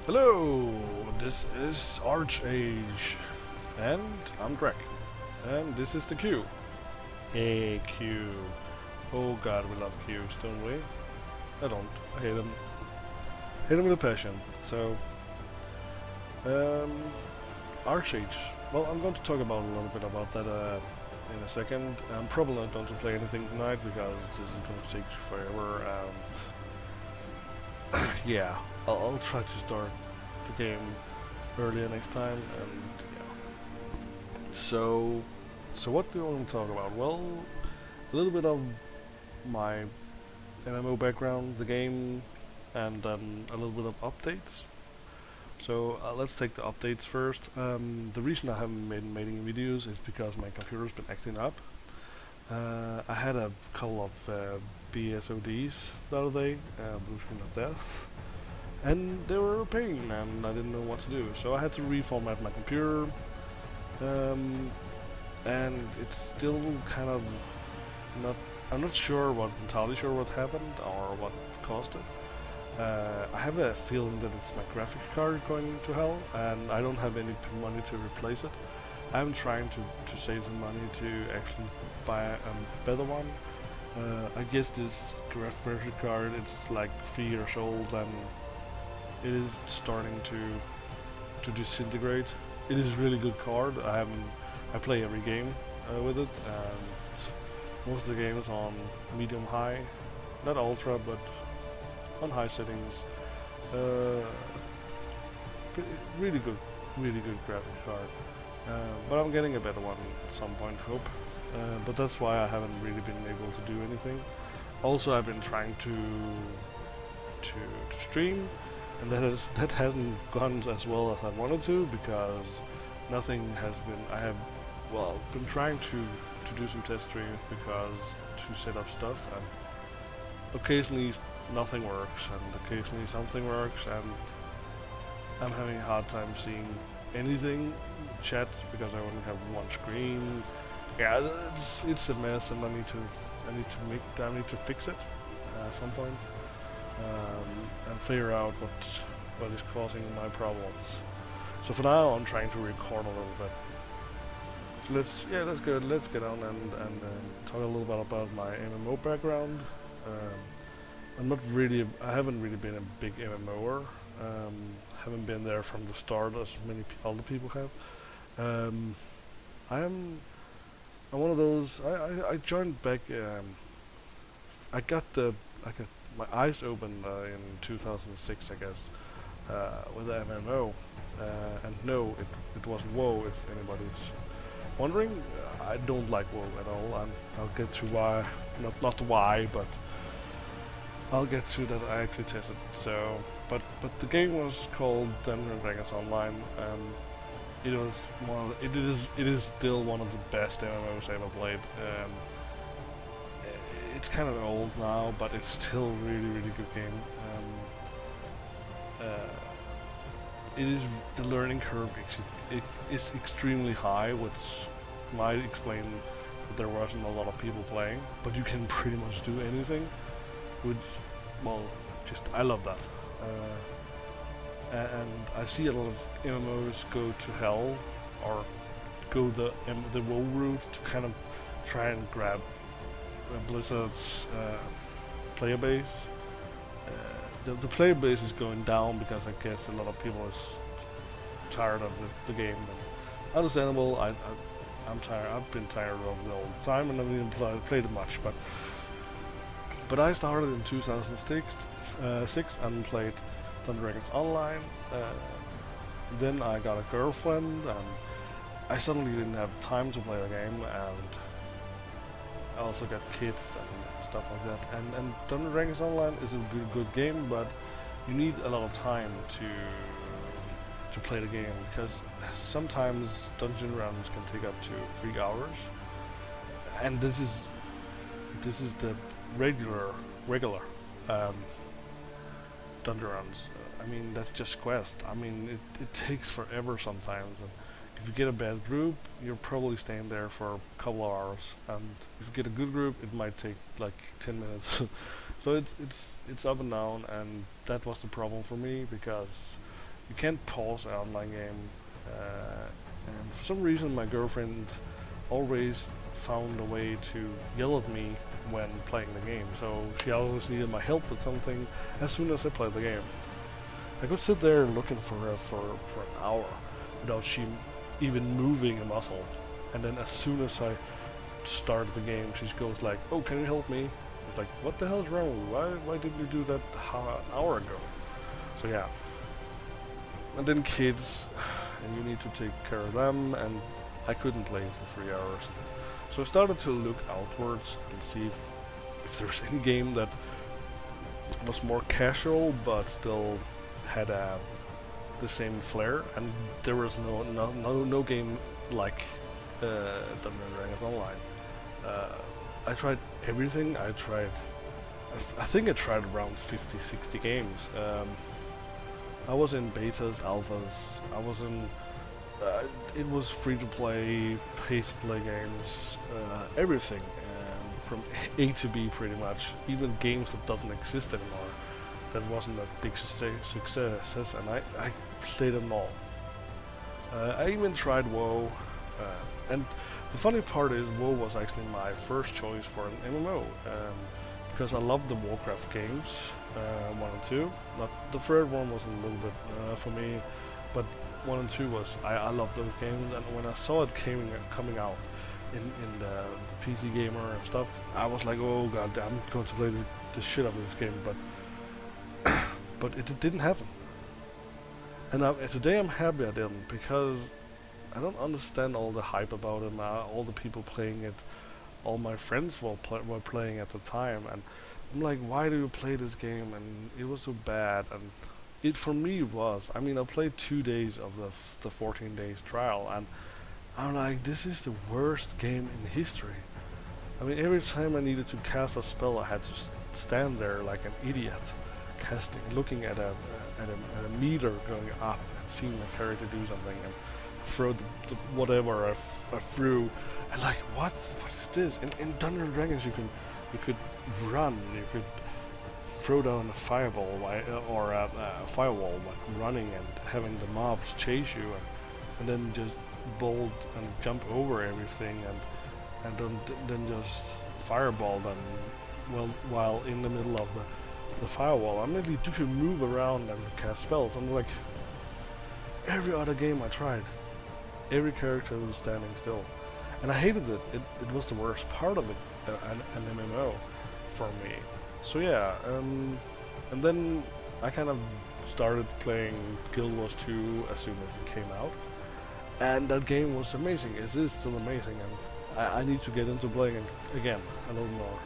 Hello, this is ArcheAge, and I'm Greg, and this is the Q. Hey Q. Oh god, we love Qs, don't we? I don't. I hate them. Hate them with a passion. So, um, ArcheAge. Well, I'm going to talk about a little bit about that in a second. I'm probably not going to play anything tonight because this is going to take forever, and yeah, I'll try to start the game earlier next time, and yeah. So what do you want to talk about? Well, a little bit of my MMO background, the game, and then a little bit of updates. So let's take the updates first. The reason I haven't been making videos is because my computer's been acting up. I had a couple of BSODs the other day, blue screen of death, and they were a pain, and I didn't know what to do. So I had to reformat my computer, and it's still kind of not. I'm not sure entirely sure what happened or what caused it. I have a feeling that it's my graphics card going to hell, and I don't have any money to replace it. I'm trying to save some money to actually buy a better one. I guess this graphics card it's like 3 years old, and it is starting to disintegrate. It is a really good card. I play every game with it, and most of the games on medium high, not ultra, but on high settings. Uh, really good, graphic card. But I'm getting a better one at some point, hope. But that's why I haven't really been able to do anything. Also, I've been trying to stream, and that hasn't gone as well as I wanted to because nothing has been. I have been trying to do some test streams because to set up stuff, and occasionally nothing works, and occasionally something works, and I'm having a hard time seeing anything chat because I only have one screen. Yeah, it's a mess, and I need to fix it at some point, and figure out what is causing my problems. So for now, I'm trying to record a little bit. So let's get on and talk a little bit about my MMO background. I haven't really been a big MMOer. Haven't been there from the start as many other people have. I'm one of those. I joined back. I got my eyes opened in 2006, I guess, with the MMO. And no, it wasn't WoW. If anybody's wondering, I don't like WoW at all. I'll get to why, not why, but I'll get to that. I actually tested it. So, but the game was called Dungeons and Dragons Online, and it is still one of the best MMOs I ever played. It's kind of old now, but it's still really good game. It is the learning curve. It's extremely high, which might explain that there wasn't a lot of people playing. But you can pretty much do anything. Which, well, I love that. And I see a lot of MMOs go to hell or go the WoW route to kind of try and grab Blizzard's player base. The player base is going down because I guess a lot of people are tired of the game. And understandable. I'm tired. I've been tired of it all the time, and I haven't even played it much. But I started in 2006 and played Dungeons and Dragons Online. Then I got a girlfriend, and I suddenly didn't have time to play the game, and I also got kids and stuff like that. And Dungeons and Dragons Online is a good game, but you need a lot of time to play the game because sometimes dungeon runs can take up to 3 hours, and this is the regular dungeon runs. I mean, that's just quest. I mean, it takes forever sometimes, and if you get a bad group, you're probably staying there for a couple of hours, and if you get a good group, it might take like 10 minutes. So it's up and down, and that was the problem for me because you can't pause an online game, and for some reason my girlfriend always found a way to yell at me when playing the game. So she always needed my help with something as soon as I played the game. I could sit there looking for her for an hour without she even moving a muscle, and then as soon as I started the game, she goes like, "Oh, can you help me?" It's like, what the hell is wrong with you? Why didn't you do that an hour ago? So yeah. And then kids, and you need to take care of them, and I couldn't play for 3 hours. So I started to look outwards and see if there's any game that was more casual but still had the same flair, and there was no game like Dungeons and Dragons Online. I tried everything. I think I tried around 50-60 games. I was in betas, alphas. I was in. It was free to play, pay to play games, everything, from A to B pretty much. Even games that doesn't exist anymore, that wasn't a big success, and I played them all. I even tried WoW, and the funny part is WoW was actually my first choice for an MMO, because I loved the Warcraft games, 1 and 2. Not the third one was a little bit for me, but 1 and 2 was, I loved those games, and when I saw it coming out in the PC Gamer and stuff, I was like, oh god, I'm going to play the shit out of this game, but it didn't happen. And today I'm happy I didn't, because I don't understand all the hype about it, all the people playing it, all my friends were playing at the time, and I'm like, why do you play this game? And it was so bad, and it for me was. I mean, I played 2 days of the 14 days trial, and I'm like, this is the worst game in history. I mean, every time I needed to cast a spell, I had to stand there like an idiot, casting, looking at a meter going up and seeing my character do something and throw the whatever I threw, and like, what is this? In Dungeons and Dragons, you could run, you could throw down a fireball or a firewall, like running and having the mobs chase you, and then just bolt and jump over everything, and then just fireball them while in the middle of the firewall. I mean, you can move around and cast spells. I'm like, every other game I tried, every character was standing still, and I hated it. It was the worst part of it, an MMO for me. So yeah, and then I kind of started playing Guild Wars 2 as soon as it came out, and that game was amazing. It is still amazing, and I need to get into playing it again a little more.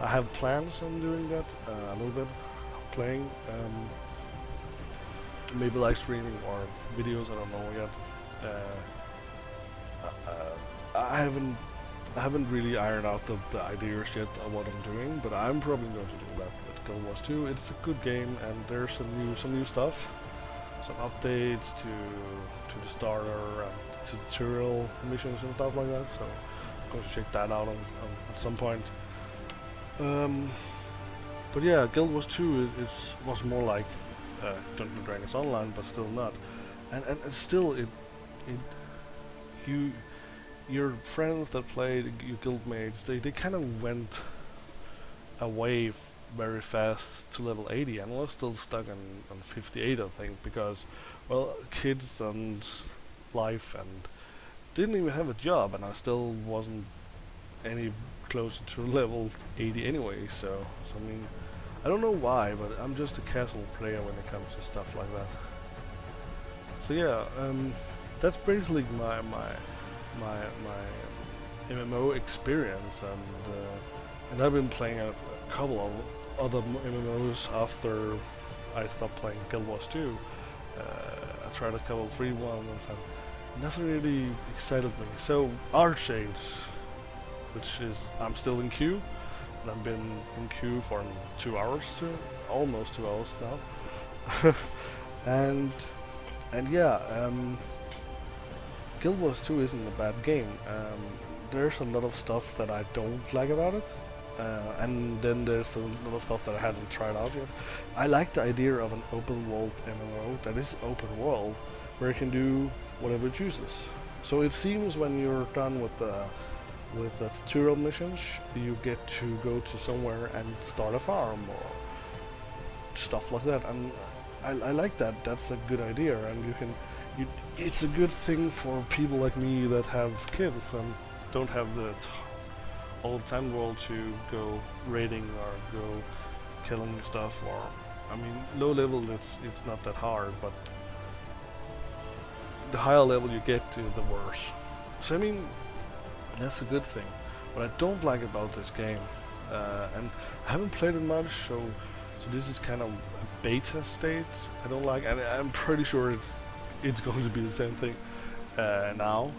I have plans on doing that a little bit, playing, maybe live streaming or videos. I don't know yet. I haven't really ironed out the ideas yet of what I'm doing, but I'm probably going to do that with Guild Wars 2. It's a good game, and there's some new stuff, some updates to the starter and to tutorial missions and stuff like that. So I'm going to check that out at some point. But yeah, Guild Wars 2 was more like Dungeons and Dragons Online, but still not. And still, your friends that played, your guildmates, they kind of went away very fast to level 80, and I was still stuck on 58, I think, because, well, kids and life, and didn't even have a job, and I still wasn't any closer to level 80 anyway. So I mean, I don't know why, but I'm just a casual player when it comes to stuff like that. So yeah, that's basically my MMO experience, and I've been playing a couple of other MMOs after I stopped playing Guild Wars 2. I tried a couple of free ones, and nothing really excited me. So ArcheAge, which is, I'm still in queue, and I've been in queue for 2 hours, almost 2 hours now. and yeah, Guild Wars 2 isn't a bad game. There's a lot of stuff that I don't like about it, and then there's a lot of stuff that I hadn't tried out yet. I like the idea of an open world MMO that is open world, where you can do whatever it chooses. So it seems when you're done with the tutorial missions, you get to go to somewhere and start a farm or stuff like that, and I like that. That's a good idea, and it's a good thing for people like me that have kids and don't have the all the time world to go raiding or go killing stuff. Or I mean, low level it's not that hard, but the higher level you get to, the worse. So I mean, that's a good thing. What I don't like about this game, and I haven't played it much, so this is kind of a beta state. I don't like, and I'm pretty sure it's going to be the same thing now,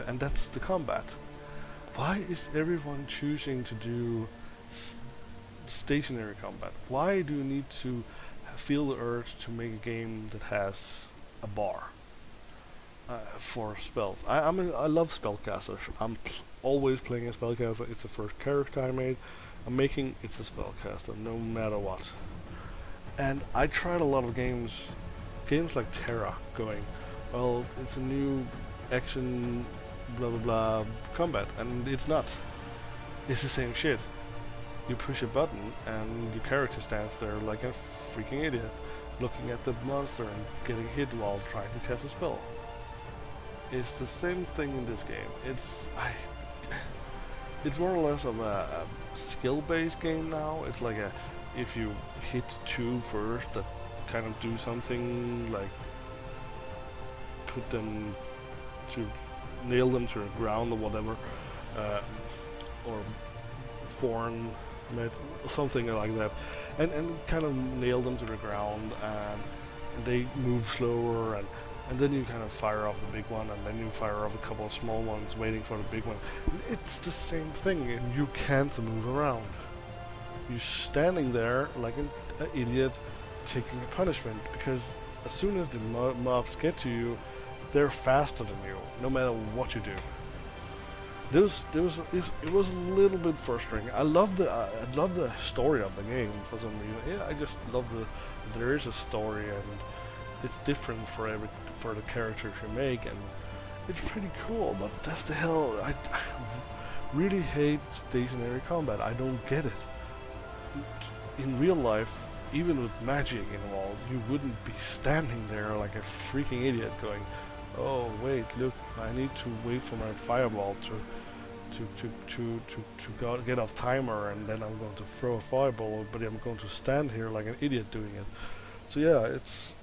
and that's the combat. Why is everyone choosing to do stationary combat? Why do you need to feel the urge to make a game that has a bar for spells? I love spellcasters. I'm always playing a spellcaster. It's the first character I made. I'm making it's a spellcaster no matter what. And I tried a lot of games like Terra, going, well, it's a new action blah blah blah combat, and it's not. It's the same shit. You push a button and your character stands there like a freaking idiot, looking at the monster and getting hit while trying to cast a spell. It's the same thing in this game. It's more or less of a skill-based game now. It's like if you hit two first that kind of do something, like nail them to the ground or whatever, or foreign met something like that, and kind of nail them to the ground, and they move slower, and then you kind of fire off the big one, and then you fire off a couple of small ones waiting for the big one. It's the same thing, and you can't move around. You're standing there like an idiot taking a punishment, because as soon as the mobs get to you, they're faster than you, no matter what you do. It was a little bit frustrating. I love the story of the game for some reason. Yeah, I just love that there is a story, and it's different for the characters you make, and it's pretty cool. But that's the hell. I really hate stationary combat. I don't get it. In real life, even with magic involved, you wouldn't be standing there like a freaking idiot going, oh wait, look, I need to wait for my fireball to get off timer, and then I'm going to throw a fireball, but I'm going to stand here like an idiot doing it. So yeah, it's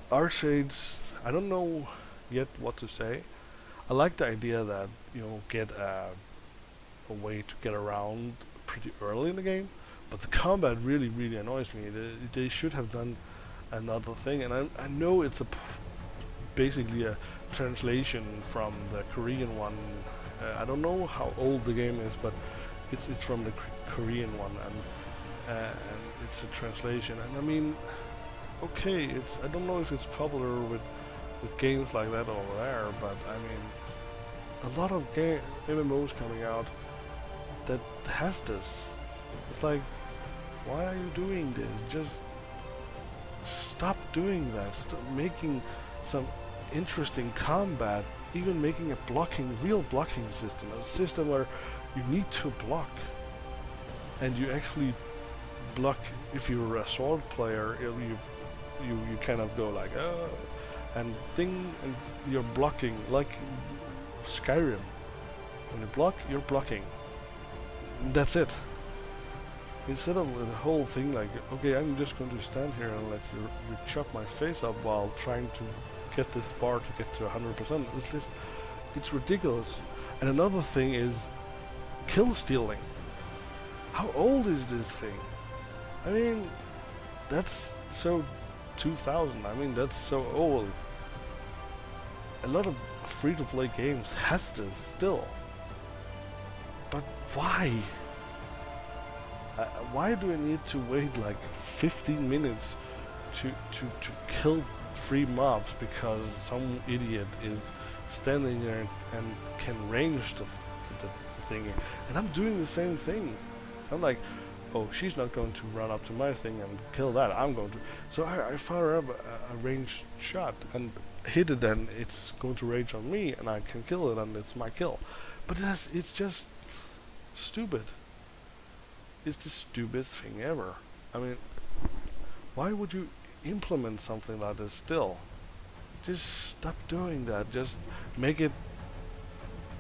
ArcheAge. I don't know yet what to say. I like the idea that get a way to get around pretty early in the game, but the combat really annoys me. They should have done another thing, and I know it's basically a translation from the Korean one. I don't know how old the game is, but it's from the Korean one, and it's a translation. And I mean, okay, I don't know if it's popular with games like that over there, but I mean, a lot of MMOs coming out that has this. It's like, why are you doing this? Just stop doing that. Stop making some interesting combat, even making a real blocking system, a system where you need to block, and you actually block. If you're a sword player, you kind of go like and ding, and you're blocking like Skyrim. When you block, you're blocking. That's it. Instead of the whole thing like, okay, I'm just going to stand here and let you chop my face up while trying to get this bar to get to 100%. It's ridiculous. And another thing is kill stealing. How old is this thing? I mean, that's so 2000. I mean, that's so old. A lot of free-to-play games has this still. But why? Why do I need to wait like 15 minutes to kill 3 mobs because some idiot is standing there and can range the thing? And I'm doing the same thing. I'm like, oh, she's not going to run up to my thing and kill that. I'm going to. So I fire up a ranged shot and hit it, and it's going to rage on me, and I can kill it, and it's my kill. But it's just stupid. It's the stupidest thing ever. I mean, why would you implement something like this still? Just stop doing that. Just make it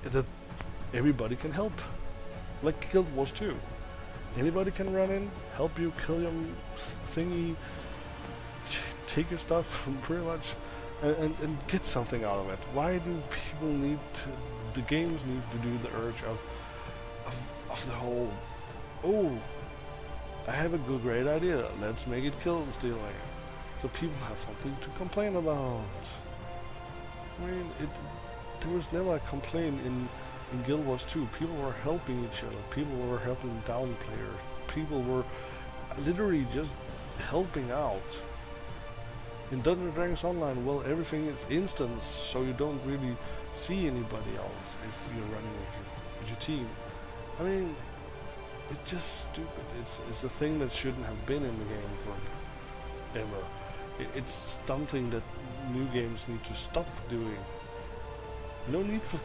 that everybody can help. Like Guild Wars 2. Anybody can run in, help you kill your thingy, take your stuff, pretty much, and get something out of it. Why do people need to, the games need to do the urge of the whole, oh, I have a great idea, let's make it kill stealing. So people have something to complain about. I mean, there was never a complaint in Guild Wars 2. People were helping each other, people were helping down players, people were literally just helping out. In Dungeons & Dragons Online, well, everything is instance, so you don't really see anybody else if you're running with your team. I mean, it's just stupid. It's a thing that shouldn't have been in the game forever. It's something that new games need to stop doing. No need for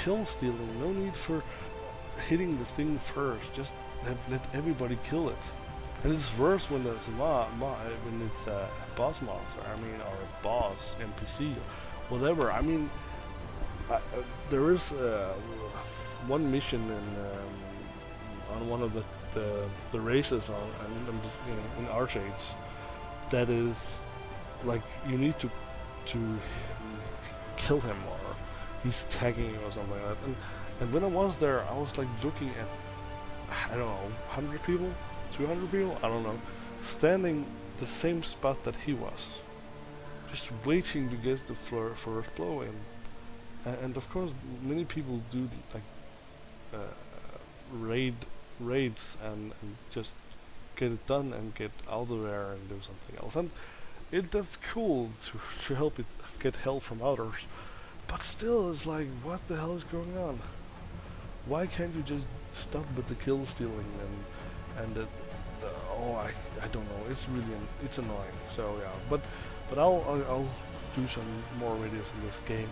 kill stealing, no need for hitting the thing first. Just let everybody kill it. And it's worse when there's when it's a boss monster. I mean, or a boss NPC, or whatever. I mean, there is one mission on one of the races in ArcheAge that is like you need to kill him, or he's tagging you or something like that. And when I was there, I was like looking at, I don't know, 100 people, 200 people, I don't know, standing the same spot that he was, just waiting to get the first blow in. And of course, many people do like raids and just get it done and get out of there and do something else. And that's cool to help it get help from others. But still, it's like, what the hell is going on? Why can't you just stop with the kill stealing and I don't know. It's really it's annoying. So yeah, but I'll do some more videos in this game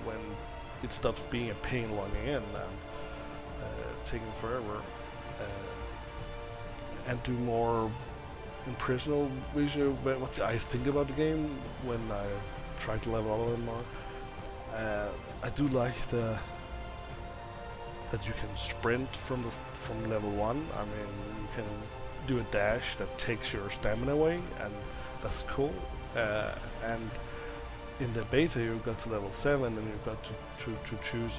when it stops being a pain logging in and taking forever, and do more impersonal visual what I think about the game when I try to level all of them more. I do like that you can sprint from level 1. I mean, you can do a dash that takes your stamina away, and that's cool. And in the beta, you got to level 7, and you got to choose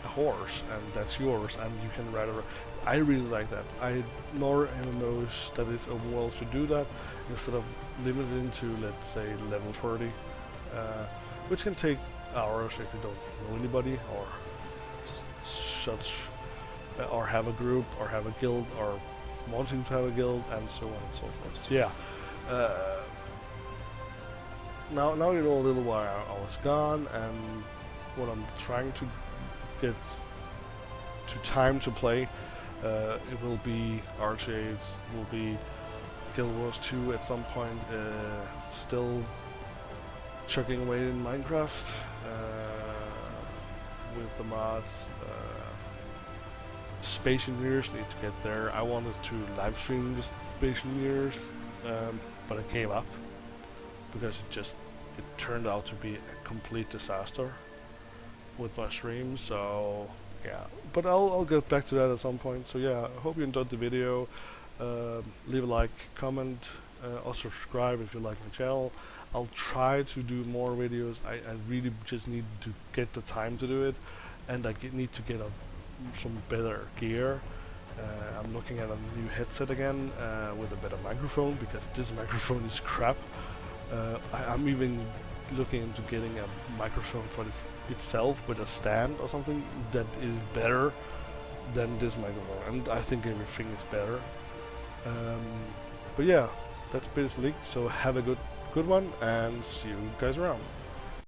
a horse, and that's yours, and you can ride around. I really like that. More MMOs that is open world should do that instead of limited into, let's say, level 30, which can take hours if you don't know anybody or such, or have a group or have a guild or wanting to have a guild, and so on and so forth. So yeah. Now you know a little why I was gone and what I'm trying to get to time to play. It will be ArcheAge, will be Guild Wars 2 at some point, still chugging away in Minecraft with the mods. Space Engineers need to get there. I wanted to live stream the Space Engineers, but I gave up because it turned out to be a complete disaster with my stream. So yeah, but I'll get back to that at some point. So yeah, I hope you enjoyed the video. Leave a like, comment, or subscribe if you like my channel. I'll try to do more videos. I really just need to get the time to do it, and I need to get some better gear. I'm looking at a new headset again with a better microphone, because this microphone is crap. I'm even looking into getting a microphone for this itself with a stand or something that is better than this microphone, and I think everything is better. But yeah, that's basically. So have a good one, and see you guys around.